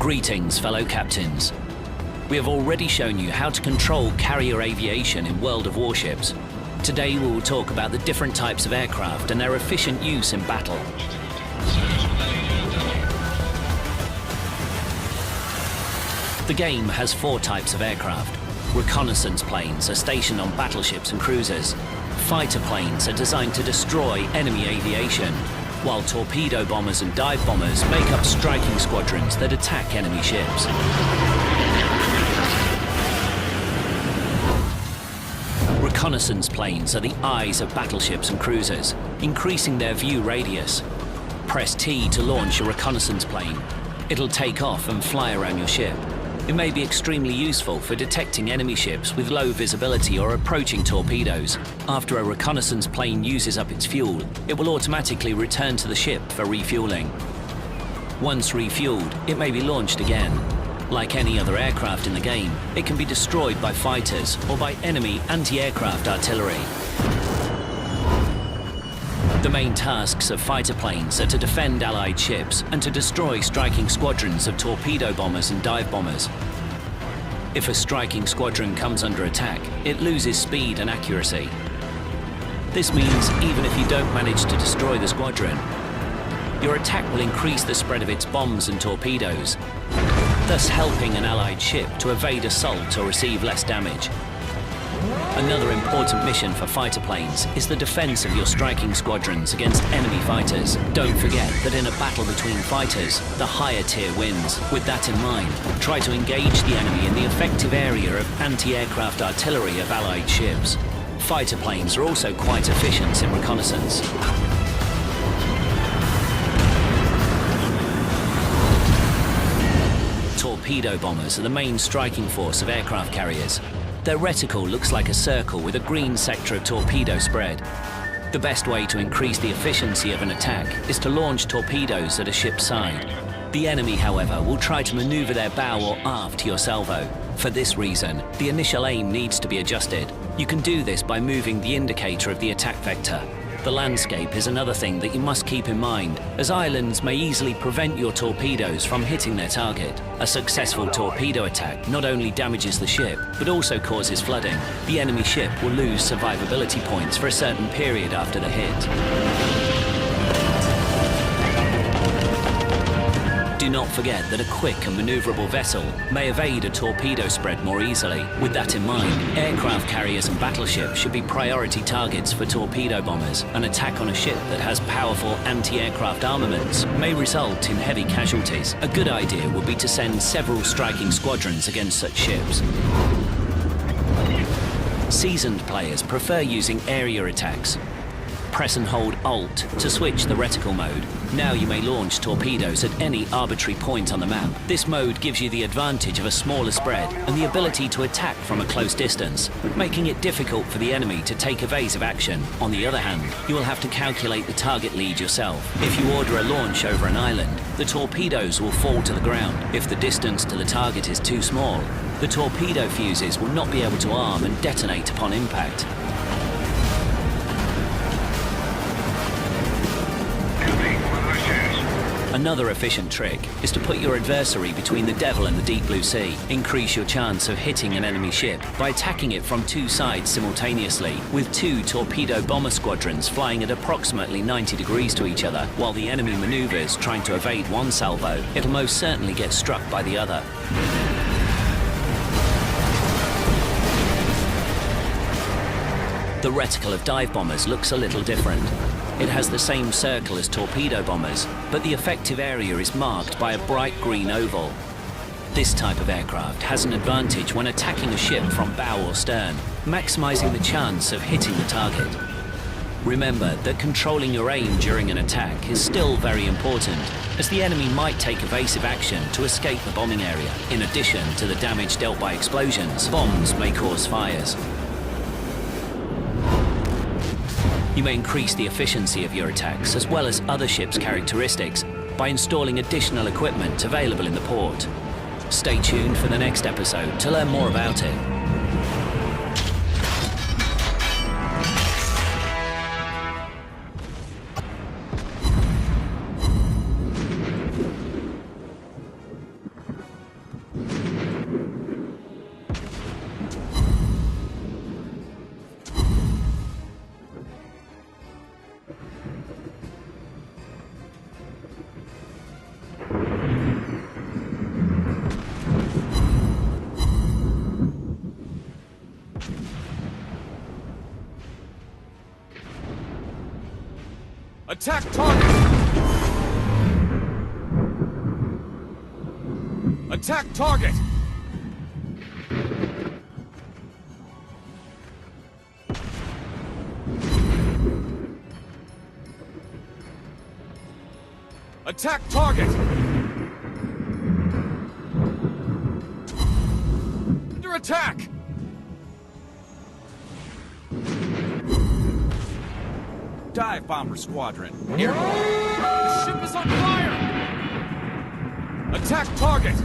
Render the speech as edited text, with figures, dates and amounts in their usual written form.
Greetings, fellow captains. We have already shown you how to control carrier aviation in World of Warships. Today we will talk about the different types of aircraft and their efficient use in battle. The game has 4 types of aircraft. Reconnaissance planes are stationed on battleships and cruisers. Fighter planes are designed to destroy enemy aviation, while torpedo bombers and dive bombers make up striking squadrons that attack enemy ships. Reconnaissance planes are the eyes of battleships and cruisers, increasing their view radius. Press T to launch a reconnaissance plane. It'll take off and fly around your ship. It may be extremely useful for detecting enemy ships with low visibility or approaching torpedoes. After a reconnaissance plane uses up its fuel, it will automatically return to the ship for refueling. Once refueled, it may be launched again. Like any other aircraft in the game, it can be destroyed by fighters or by enemy anti-aircraft artillery. The main tasks of fighter planes are to defend Allied ships and to destroy striking squadrons of torpedo bombers and dive bombers. If a striking squadron comes under attack, it loses speed and accuracy. This means even if you don't manage to destroy the squadron, your attack will increase the spread of its bombs and torpedoes, thus helping an Allied ship to evade assault or receive less damage. Another important mission for fighter planes is the defense of your striking squadrons against enemy fighters. Don't forget that in a battle between fighters, the higher tier wins. With that in mind, try to engage the enemy in the effective area of anti-aircraft artillery of Allied ships. Fighter planes are also quite efficient in reconnaissance. Torpedo bombers are the main striking force of aircraft carriers. Their reticle looks like a circle with a green sector of torpedo spread. The best way to increase the efficiency of an attack is to launch torpedoes at a ship's side. The enemy, however, will try to maneuver their bow or aft to your salvo. For this reason, the initial aim needs to be adjusted. You can do this by moving the indicator of the attack vector. The landscape is another thing that you must keep in mind, as islands may easily prevent your torpedoes from hitting their target. A successful torpedo attack not only damages the ship, but also causes flooding. The enemy ship will lose survivability points for a certain period after the hit. Do not forget that a quick and maneuverable vessel may evade a torpedo spread more easily. With that in mind, aircraft carriers and battleships should be priority targets for torpedo bombers. An attack on a ship that has powerful anti-aircraft armaments may result in heavy casualties. A good idea would be to send several striking squadrons against such ships. Seasoned players prefer using area attacks. Press and hold Alt to switch the reticle mode. Now you may launch torpedoes at any arbitrary point on the map. This mode gives you the advantage of a smaller spread and the ability to attack from a close distance, making it difficult for the enemy to take evasive action. On the other hand, you will have to calculate the target lead yourself. If you order a launch over an island, the torpedoes will fall to the ground. If the distance to the target is too small, the torpedo fuses will not be able to arm and detonate upon impact. Another efficient trick is to put your adversary between the Devil and the Deep Blue Sea. Increase your chance of hitting an enemy ship by attacking it from 2 sides simultaneously, with 2 torpedo bomber squadrons flying at approximately 90 degrees to each other. While the enemy maneuvers trying to evade one salvo, it'll most certainly get struck by the other. The reticle of dive bombers looks a little different. It has the same circle as torpedo bombers, but the effective area is marked by a bright green oval. This type of aircraft has an advantage when attacking a ship from bow or stern, maximizing the chance of hitting the target. Remember that controlling your aim during an attack is still very important, as the enemy might take evasive action to escape the bombing area. In addition to the damage dealt by explosions, bombs may cause fires. You may increase the efficiency of your attacks as well as other ships' characteristics by installing additional equipment available in the port. Stay tuned for the next episode to learn more about it. Attack target! Attack target! Attack target! Under attack! Dive bomber squadron. Airborne. The ship is on fire! Attack target!